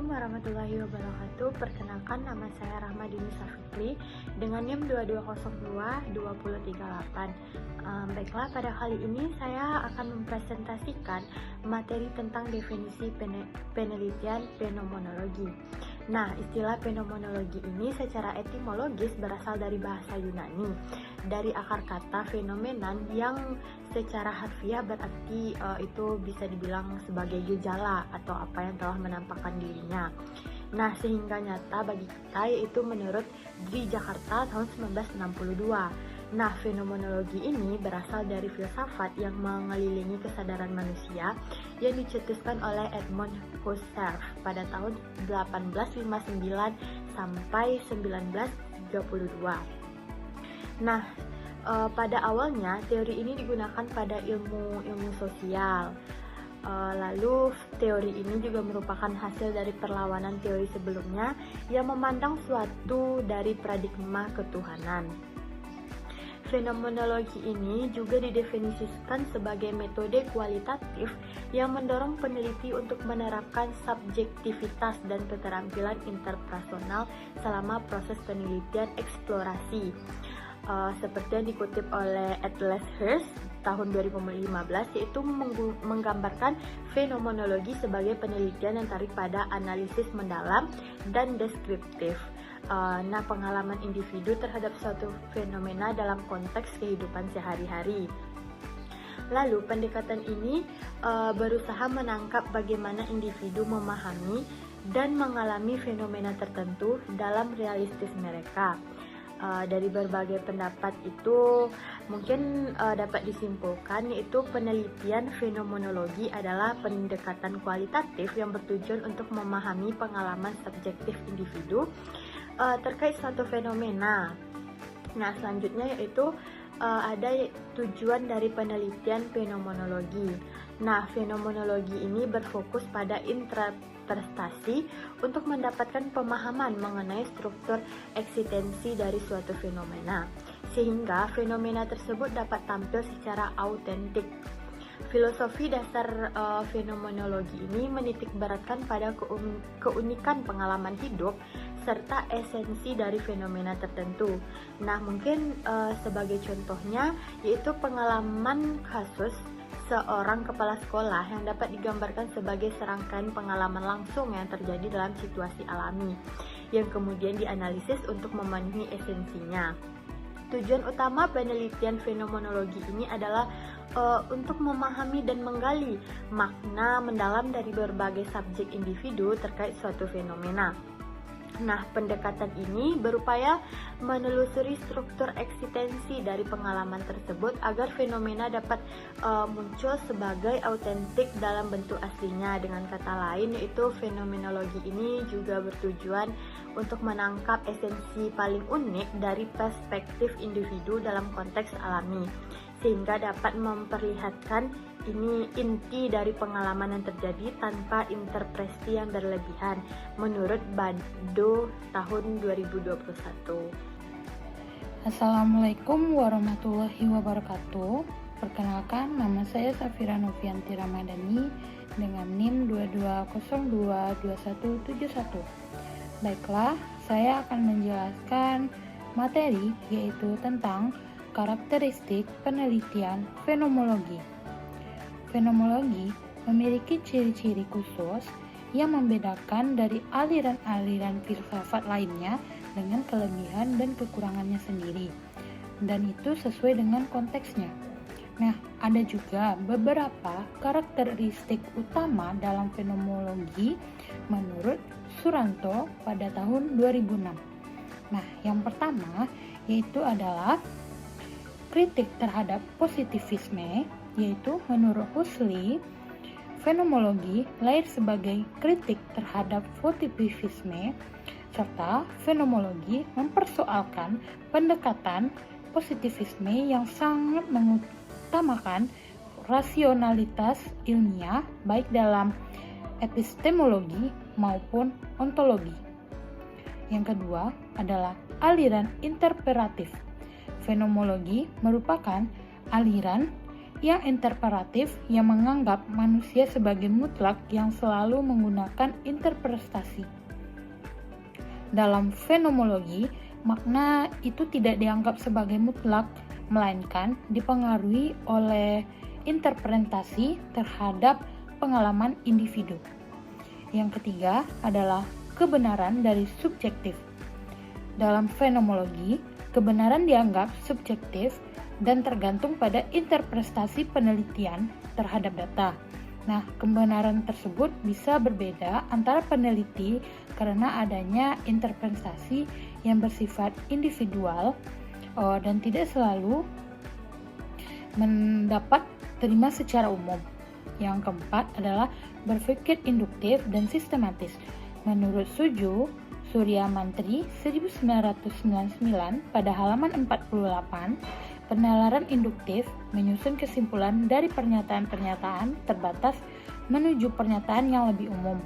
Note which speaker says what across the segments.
Speaker 1: Assalamualaikum warahmatullahi wabarakatuh. Perkenalkan, nama saya Rahmadini Safitri dengan NIM 2202-2038. Baiklah, pada kali ini saya akan mempresentasikan materi tentang definisi penelitian fenomenologi. Nah, istilah fenomenologi ini secara etimologis berasal dari bahasa Yunani, dari akar kata fenomenon yang secara harfiah berarti itu bisa dibilang sebagai gejala atau apa yang telah menampakkan dirinya. Nah, sehingga nyata bagi kita, yaitu menurut Dwi Jakarta tahun 1962. Nah, fenomenologi ini berasal dari filsafat yang mengelilingi kesadaran manusia yang dicetuskan oleh Edmund Husserl pada tahun 1859 sampai 1932. Nah, pada awalnya teori ini digunakan pada ilmu sosial. Lalu teori ini juga merupakan hasil dari perlawanan teori sebelumnya yang memandang suatu dari paradigma ketuhanan. Fenomenologi ini juga didefinisikan sebagai metode kualitatif yang mendorong peneliti untuk menerapkan subjektivitas dan keterampilan interpersonal selama proses penelitian eksplorasi. Seperti yang dikutip oleh Atlas Hirsch tahun 2015, yaitu menggambarkan fenomenologi sebagai penelitian yang daripada analisis mendalam dan deskriptif. Nah, pengalaman individu terhadap suatu fenomena dalam konteks kehidupan sehari-hari. Lalu, pendekatan ini berusaha menangkap bagaimana individu memahami dan mengalami fenomena tertentu dalam realistis mereka. Dari berbagai pendapat itu mungkin dapat disimpulkan, yaitu penelitian fenomenologi adalah pendekatan kualitatif yang bertujuan untuk memahami pengalaman subjektif individu terkait suatu fenomena. Nah, selanjutnya yaitu ada tujuan dari penelitian fenomenologi. Nah, fenomenologi ini berfokus pada interpretasi untuk mendapatkan pemahaman mengenai struktur eksistensi dari suatu fenomena, sehingga fenomena tersebut dapat tampil secara autentik. Filosofi dasar fenomenologi ini menitikberatkan pada keunikan pengalaman hidup serta esensi dari fenomena tertentu. Nah, mungkin sebagai contohnya yaitu pengalaman kasus seorang kepala sekolah yang dapat digambarkan sebagai serangkaian pengalaman langsung yang terjadi dalam situasi alami yang kemudian dianalisis untuk memenuhi esensinya. Tujuan utama penelitian fenomenologi ini adalah untuk memahami dan menggali makna mendalam dari berbagai subjek individu terkait suatu fenomena. Nah, pendekatan ini berupaya menelusuri struktur eksistensi dari pengalaman tersebut agar fenomena dapat muncul sebagai autentik dalam bentuk aslinya. Dengan kata lain, yaitu fenomenologi ini juga bertujuan untuk menangkap esensi paling unik dari perspektif individu dalam konteks alami, sehingga dapat memperlihatkan ini inti dari pengalaman yang terjadi tanpa interpretasi yang berlebihan menurut Bado tahun 2021.
Speaker 2: Assalamualaikum warahmatullahi wabarakatuh. Perkenalkan, nama saya Safira Novianti Ramadhani dengan NIM 22022171. Baiklah, saya akan menjelaskan materi yaitu tentang karakteristik penelitian fenomenologi. Fenomenologi memiliki ciri-ciri khusus yang membedakan dari aliran-aliran filsafat lainnya dengan kelebihan dan kekurangannya sendiri, dan itu sesuai dengan konteksnya. Nah, ada juga beberapa karakteristik utama dalam fenomenologi menurut Suranto pada tahun 2006. Nah, yang pertama yaitu adalah kritik terhadap positivisme, yaitu menurut Huxley, fenomenologi lahir sebagai kritik terhadap positivisme, serta fenomenologi mempersoalkan pendekatan positivisme yang sangat mengutamakan rasionalitas ilmiah baik dalam epistemologi maupun ontologi. Yang kedua adalah aliran interpretatif. Fenomenologi merupakan aliran yang interpretatif yang menganggap manusia sebagai mutlak yang selalu menggunakan interpretasi. Dalam fenomenologi, makna itu tidak dianggap sebagai mutlak, melainkan dipengaruhi oleh interpretasi terhadap pengalaman individu. Yang ketiga adalah kebenaran dari subjektif. Dalam fenomenologi, kebenaran dianggap subjektif dan tergantung pada interpretasi penelitian terhadap data. Nah, kebenaran tersebut bisa berbeda antara peneliti karena adanya interpretasi yang bersifat individual dan tidak selalu mendapat terima secara umum. Yang keempat adalah berpikir induktif dan sistematis. Menurut Surya Mantri 1999 pada halaman 48, penalaran induktif menyusun kesimpulan dari pernyataan-pernyataan terbatas menuju pernyataan yang lebih umum.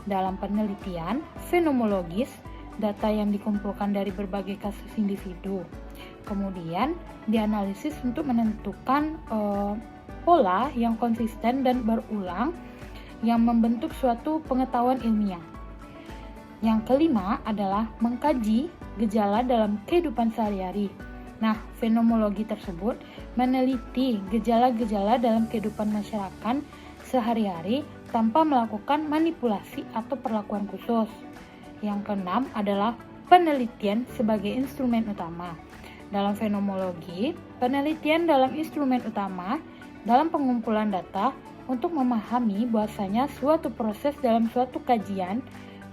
Speaker 2: Dalam penelitian fenomenologis, data yang dikumpulkan dari berbagai kasus individu kemudian dianalisis untuk menentukan pola yang konsisten dan berulang yang membentuk suatu pengetahuan ilmiah. Yang kelima adalah mengkaji gejala dalam kehidupan sehari-hari. Nah, fenomenologi tersebut meneliti gejala-gejala dalam kehidupan masyarakat sehari-hari tanpa melakukan manipulasi atau perlakuan khusus. Yang keenam adalah penelitian sebagai instrumen utama. Dalam fenomenologi, penelitian dalam instrumen utama dalam pengumpulan data untuk memahami bahwasanya suatu proses dalam suatu kajian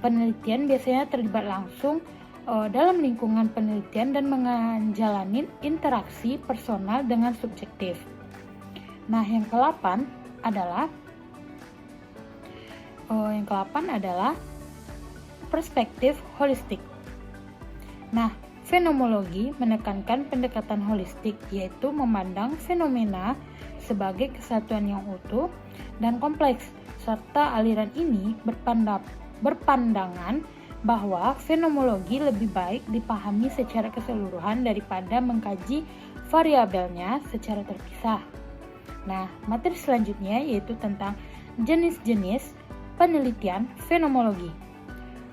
Speaker 2: penelitian biasanya terlibat langsung dalam lingkungan penelitian dan menjalani interaksi personal dengan subjektif. Nah, yang ke-8 adalah perspektif holistik. Nah, fenomenologi menekankan pendekatan holistik, yaitu memandang fenomena sebagai kesatuan yang utuh dan kompleks, serta aliran ini berpandangan bahwa fenomenologi lebih baik dipahami secara keseluruhan daripada mengkaji variabelnya secara terpisah. Nah, materi selanjutnya yaitu tentang jenis-jenis penelitian fenomenologi.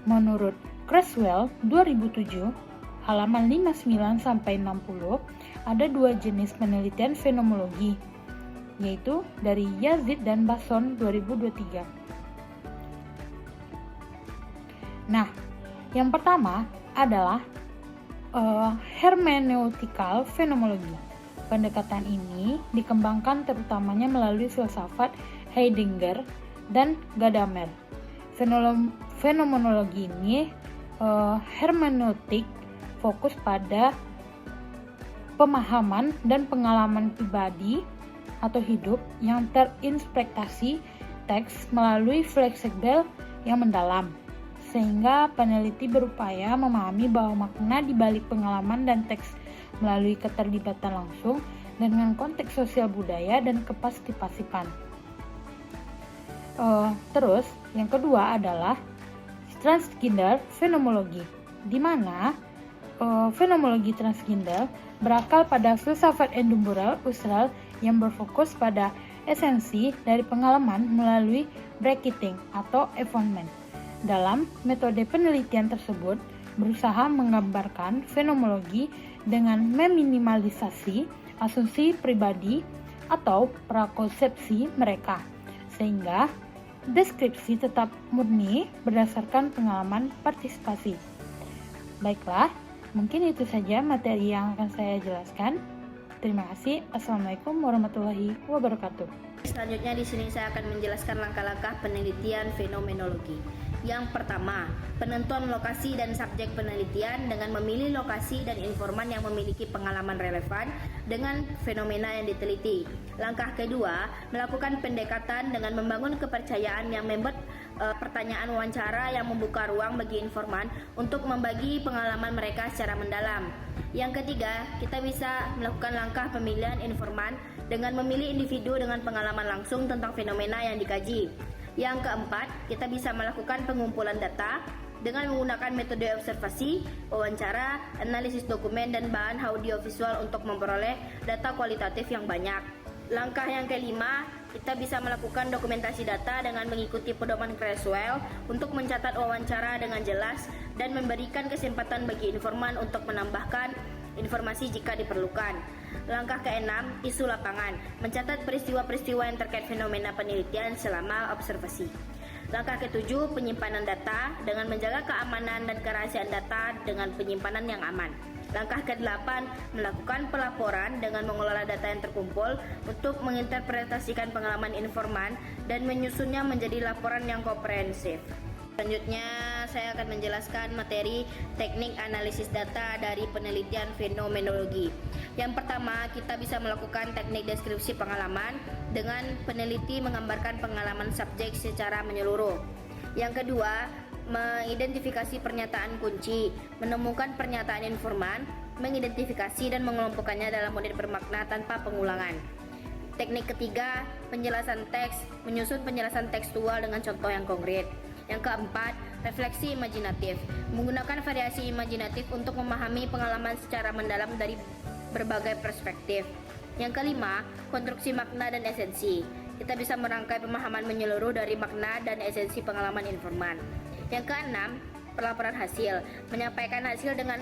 Speaker 2: Menurut Creswell 2007 halaman 59-60 ada dua jenis penelitian fenomenologi, yaitu dari Yazid dan Basson 2023. Nah, yang pertama adalah hermeneutical fenomenologi. Pendekatan ini dikembangkan terutamanya melalui filsafat Heidegger dan Gadamer. Fenomenologi ini hermeneutik fokus pada pemahaman dan pengalaman pribadi atau hidup yang terinterpretasi teks melalui fleksibel yang mendalam, sehingga peneliti berupaya memahami bahwa makna di balik pengalaman dan teks melalui keterlibatan langsung dengan konteks sosial budaya dan kepartisipasipan. Terus yang kedua adalah transgender fenomenologi, di mana fenomenologi transgender berakar pada filsafat Edinburgh, Australia yang berfokus pada esensi dari pengalaman melalui bracketing atau evonement. Dalam metode penelitian tersebut berusaha menggambarkan fenomenologi dengan meminimalisasi asumsi pribadi atau prakonsepsi mereka, sehingga deskripsi tetap murni berdasarkan pengalaman partisipasi. Baiklah, mungkin itu saja materi yang akan saya jelaskan. Terima kasih. Assalamualaikum warahmatullahi wabarakatuh.
Speaker 3: Selanjutnya di sini saya akan menjelaskan langkah-langkah penelitian fenomenologi. Yang pertama, penentuan lokasi dan subjek penelitian dengan memilih lokasi dan informan yang memiliki pengalaman relevan dengan fenomena yang diteliti. Langkah kedua, melakukan pendekatan dengan membangun kepercayaan yang membuat pertanyaan wawancara yang membuka ruang bagi informan untuk membagi pengalaman mereka secara mendalam. Yang ketiga, kita bisa melakukan langkah pemilihan informan dengan memilih individu dengan pengalaman langsung tentang fenomena yang dikaji. Yang keempat, kita bisa melakukan pengumpulan data dengan menggunakan metode observasi, wawancara, analisis dokumen, dan bahan audiovisual untuk memperoleh data kualitatif yang banyak. Langkah yang kelima, kita bisa melakukan dokumentasi data dengan mengikuti pedoman Creswell untuk mencatat wawancara dengan jelas dan memberikan kesempatan bagi informan untuk menambahkan informasi jika diperlukan. Langkah keenam, isu lapangan, mencatat peristiwa-peristiwa yang terkait fenomena penelitian selama observasi. Langkah ketujuh, penyimpanan data dengan menjaga keamanan dan kerahasiaan data dengan penyimpanan yang aman. Langkah ke-8, melakukan pelaporan dengan mengelola data yang terkumpul untuk menginterpretasikan pengalaman informan dan menyusunnya menjadi laporan yang komprehensif. Selanjutnya, saya akan menjelaskan materi teknik analisis data dari penelitian fenomenologi. Yang pertama, kita bisa melakukan teknik deskripsi pengalaman dengan peneliti menggambarkan pengalaman subjek secara menyeluruh. Yang kedua, mengidentifikasi pernyataan kunci, menemukan pernyataan informan, mengidentifikasi dan mengelompokkannya dalam unit bermakna tanpa pengulangan. Teknik ketiga, penjelasan teks, menyusun penjelasan tekstual dengan contoh yang konkret. Yang keempat, refleksi imajinatif, menggunakan variasi imajinatif untuk memahami pengalaman secara mendalam dari berbagai perspektif. Yang kelima, konstruksi makna dan esensi. Kita bisa merangkai pemahaman menyeluruh dari makna dan esensi pengalaman informan. Yang keenam, pelaporan hasil, menyampaikan hasil dengan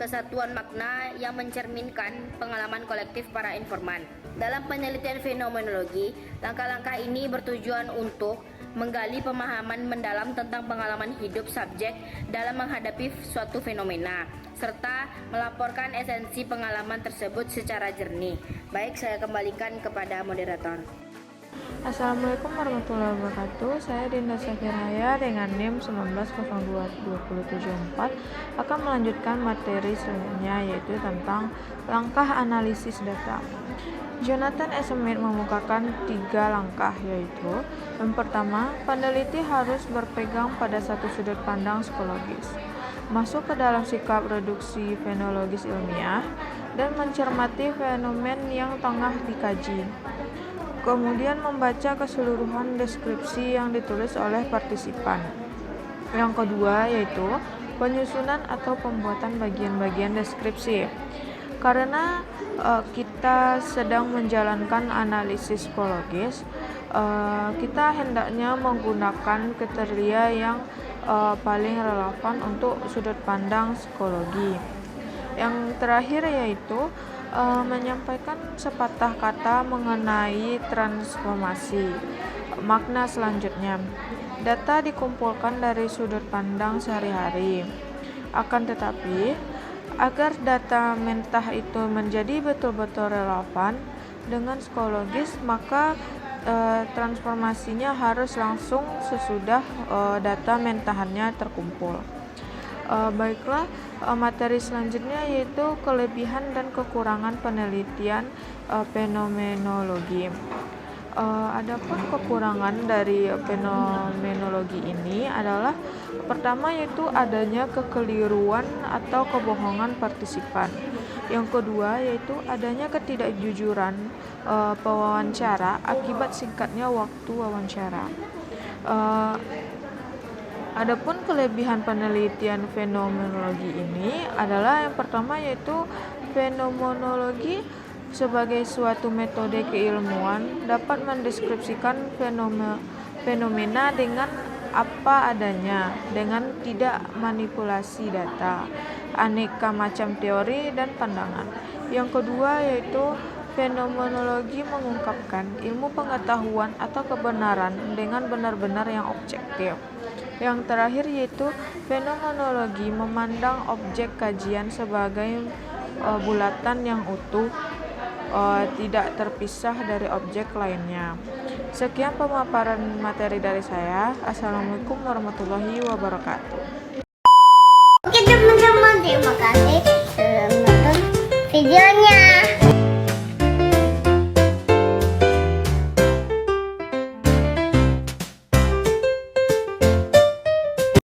Speaker 3: kesatuan makna yang mencerminkan pengalaman kolektif para informan. Dalam penelitian fenomenologi, langkah-langkah ini bertujuan untuk menggali pemahaman mendalam tentang pengalaman hidup subjek dalam menghadapi suatu fenomena, serta melaporkan esensi pengalaman tersebut secara jernih. Baik, saya kembalikan kepada moderator.
Speaker 4: Assalamualaikum warahmatullahi wabarakatuh. Saya Dinda Sakiraya dengan NIM 1902074 akan melanjutkan materi selanjutnya, yaitu tentang langkah analisis data. Jonathan S. Smith memukakan 3 langkah, yaitu yang pertama, peneliti harus berpegang pada satu sudut pandang psikologis, masuk ke dalam sikap reduksi fenologis ilmiah, dan mencermati fenomen yang tengah dikaji. Kemudian membaca keseluruhan deskripsi yang ditulis oleh partisipan. Yang kedua yaitu penyusunan atau pembuatan bagian-bagian deskripsi. Karena kita sedang menjalankan analisis psikologis, kita hendaknya menggunakan kriteria yang paling relevan untuk sudut pandang psikologi. Yang terakhir yaitu menyampaikan sepatah kata mengenai transformasi. Makna selanjutnya, data dikumpulkan dari sudut pandang sehari-hari. Akan tetapi, agar data mentah itu menjadi betul-betul relevan dengan psikologis, maka transformasinya harus langsung sesudah data mentahannya terkumpul. Baiklah, materi selanjutnya yaitu kelebihan dan kekurangan penelitian fenomenologi. Adapun kekurangan dari fenomenologi ini adalah pertama yaitu adanya kekeliruan atau kebohongan partisipan. Yang kedua yaitu adanya ketidakjujuran pewawancara akibat singkatnya waktu wawancara. Adapun kelebihan penelitian fenomenologi ini adalah yang pertama yaitu fenomenologi sebagai suatu metode keilmuan dapat mendeskripsikan fenomena dengan apa adanya dengan tidak manipulasi data, aneka macam teori dan pandangan. Yang kedua yaitu fenomenologi mengungkapkan ilmu pengetahuan atau kebenaran dengan benar-benar yang objektif. Yang terakhir yaitu fenomenologi memandang objek kajian sebagai bulatan yang utuh, tidak terpisah dari objek lainnya. Sekian pemaparan materi dari saya. Assalamualaikum warahmatullahi wabarakatuh.
Speaker 5: Oke teman-teman, terima kasih sudah menonton videonya.